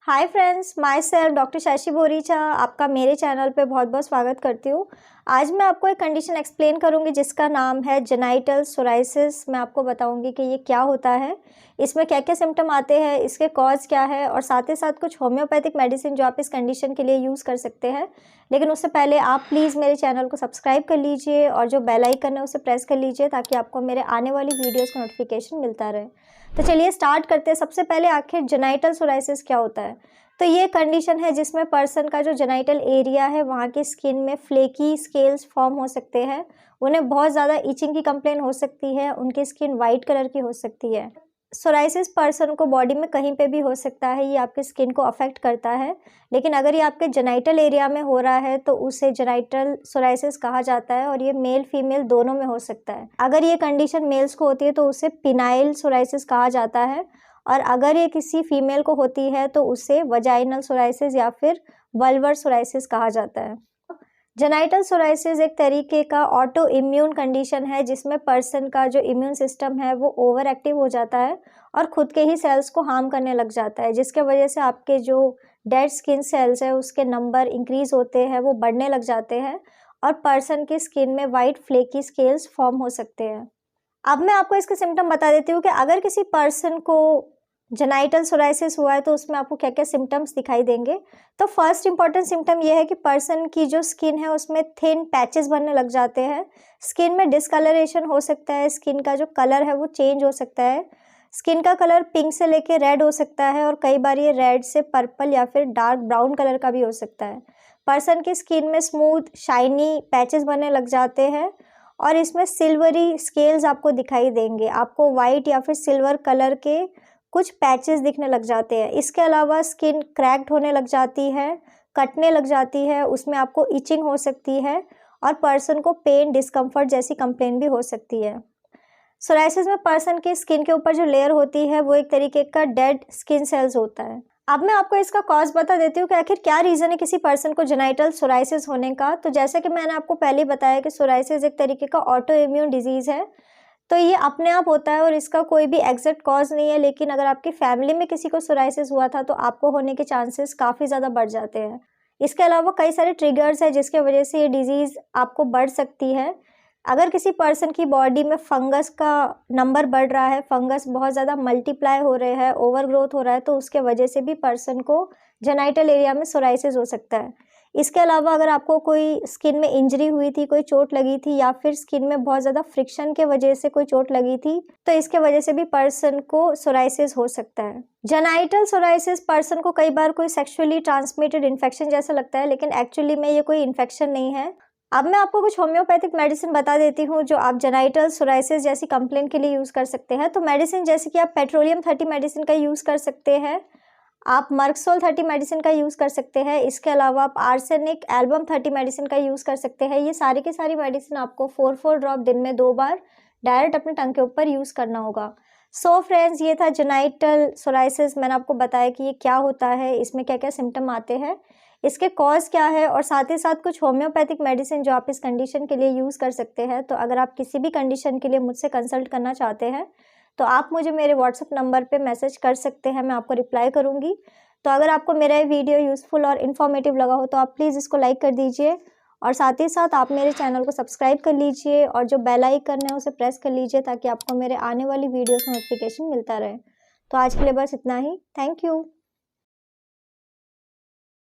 Hi friends, my self doctor Shashi Boricha आपका मेरे channel पे बहुत बहुत स्वागत करती हूँ। आज मैं आपको एक कंडीशन एक्सप्लेन करूँगी जिसका नाम है जेनाइटल सोराइसिस। मैं आपको बताऊँगी कि ये क्या होता है, इसमें क्या क्या सिम्टम आते हैं, इसके कॉज क्या है और साथ ही साथ कुछ होम्योपैथिक मेडिसिन जो आप इस कंडीशन के लिए यूज़ कर सकते हैं। लेकिन उससे पहले आप प्लीज़ मेरे चैनल को सब्सक्राइब कर लीजिए और जो बेल आइकन है उसे प्रेस कर लीजिए ताकि आपको मेरे आने वाली वीडियोज़ का नोटिफिकेशन मिलता रहे। तो चलिए स्टार्ट करते हैं। सबसे पहले आखिर जेनाइटल सोराइसिस क्या होता है? तो ये कंडीशन है जिसमें पर्सन का जो जेनाइटल एरिया है वहाँ की स्किन में फ्लेकी स्केल्स फॉर्म हो सकते हैं। उन्हें बहुत ज़्यादा इचिंग की कंप्लेन हो सकती है, उनकी स्किन वाइट कलर की हो सकती है। सोराइसिस पर्सन को बॉडी में कहीं पे भी हो सकता है, ये आपकी स्किन को अफेक्ट करता है। लेकिन अगर ये आपके जेनाइटल एरिया में हो रहा है तो उसे जेनाइटल सोराइसिस कहा जाता है और ये मेल फीमेल दोनों में हो सकता है। अगर ये कंडीशन मेल्स को होती है तो उसे पिनाइल सोराइसिस कहा जाता है और अगर ये किसी फीमेल को होती है तो उसे वजाइनल सोराइसिस या फिर वल्वर सोराइसिस कहा जाता है। जेनाइटल सोराइसिस एक तरीके का ऑटो इम्यून कंडीशन है जिसमें पर्सन का जो इम्यून सिस्टम है वो ओवर एक्टिव हो जाता है और खुद के ही सेल्स को हार्म करने लग जाता है, जिसके वजह से आपके जो डेड स्किन सेल्स है उसके नंबर इंक्रीज होते हैं, वो बढ़ने लग जाते हैं और पर्सन की स्किन में वाइट फ्लेकी स्केल्स फॉर्म हो सकते हैं। अब मैं आपको इसके सिम्टम बता देती हूँ कि अगर किसी पर्सन को जेनाइटल सोराइसिस हुआ है तो उसमें आपको क्या क्या सिम्टम्स दिखाई देंगे। तो फर्स्ट इंपॉर्टेंट सिम्टम ये है कि पर्सन की जो स्किन है उसमें थिन पैचेस बनने लग जाते हैं, स्किन में डिस्कलरेशन हो सकता है, स्किन का जो कलर है वो चेंज हो सकता है, स्किन का कलर पिंक से लेके रेड हो सकता है और कई बार ये रेड से पर्पल या फिर डार्क ब्राउन कलर का भी हो सकता है। पर्सन की स्किन में स्मूथ शाइनी पैचेस बनने लग जाते हैं और इसमें सिल्वरी स्केल्स आपको दिखाई देंगे, आपको वाइट या फिर सिल्वर कलर के कुछ पैचेस दिखने लग जाते हैं। इसके अलावा स्किन क्रैक्ड होने लग जाती है, कटने लग जाती है, उसमें आपको इचिंग हो सकती है और पर्सन को पेन डिस्कम्फर्ट जैसी कंप्लेन भी हो सकती है। सोराइसिस में पर्सन की स्किन के ऊपर जो लेयर होती है वो एक तरीके का डेड स्किन सेल्स होता है। अब मैं आपको इसका कॉज बता देती हूँ कि आखिर क्या रीज़न है किसी पर्सन को जेनाइटल सोराइसिस होने का। तो जैसे कि मैंने आपको पहले बताया कि सोराइसिस एक तरीके का ऑटो इम्यून डिजीज़ है, तो ये अपने आप होता है और इसका कोई भी एग्जैक्ट कॉज नहीं है। लेकिन अगर आपकी फैमिली में किसी को सोराइसिस हुआ था तो आपको होने के चांसेस काफ़ी ज़्यादा बढ़ जाते हैं। इसके अलावा कई सारे ट्रिगर्स हैं जिसके वजह से ये डिजीज़ आपको बढ़ सकती है। अगर किसी पर्सन की बॉडी में फंगस का नंबर बढ़ रहा है, फंगस बहुत ज़्यादा मल्टीप्लाई हो रहे हैं, ओवर ग्रोथ हो रहा है, तो उसके वजह से भी पर्सन को जेनाइटल एरिया में सोराइसिस हो सकता है। इसके अलावा अगर आपको कोई स्किन में इंजरी हुई थी, कोई चोट लगी थी या फिर स्किन में बहुत ज़्यादा फ्रिक्शन के वजह से कोई चोट लगी थी, तो इसके वजह से भी पर्सन को सोराइसिस हो सकता है। जेनाइटल सोराइसिस पर्सन को कई बार कोई सेक्सुअली ट्रांसमिटेड इन्फेक्शन जैसा लगता है, लेकिन एक्चुअली में ये कोई इन्फेक्शन नहीं है। अब मैं आपको कुछ होम्योपैथिक मेडिसिन बता देती हूँ जो आप जेनाइटल सोराइसिस जैसी कंप्लेन के लिए यूज़ कर सकते हैं। तो मेडिसिन जैसे कि आप पेट्रोलियम 30 मेडिसिन का यूज़ कर सकते हैं, आप मर्कसोल 30 मेडिसिन का यूज़ कर सकते हैं, इसके अलावा आप आर्सेनिक एल्बम 30 मेडिसिन का यूज़ कर सकते हैं। ये सारी की सारी मेडिसिन आपको 4 ड्रॉप दिन में 2 बार डायरेक्ट अपने टंग के ऊपर यूज़ करना होगा। सो फ्रेंड्स, ये था जेनाइटल सोराइसिस। मैंने आपको बताया कि ये क्या होता है, इसमें क्या क्या सिम्टम आते हैं, इसके कॉज क्या है और साथ ही साथ कुछ होम्योपैथिक मेडिसिन जो आप इस कंडीशन के लिए यूज़ कर सकते हैं। तो अगर आप किसी भी कंडीशन के लिए मुझसे कंसल्ट करना चाहते हैं तो आप मुझे मेरे व्हाट्सएप नंबर पे मैसेज कर सकते हैं, मैं आपको रिप्लाई करूँगी। तो अगर आपको मेरा ये वीडियो यूज़फुल और इन्फॉर्मेटिव लगा हो तो आप प्लीज़ इसको लाइक कर दीजिए और साथ ही साथ आप मेरे चैनल को सब्सक्राइब कर लीजिए और जो बेल आइकन है उसे प्रेस कर लीजिए ताकि आपको मेरे आने वाली वीडियोज़ का नोटिफिकेशन मिलता रहे। तो आज के लिए बस इतना ही। Thank you.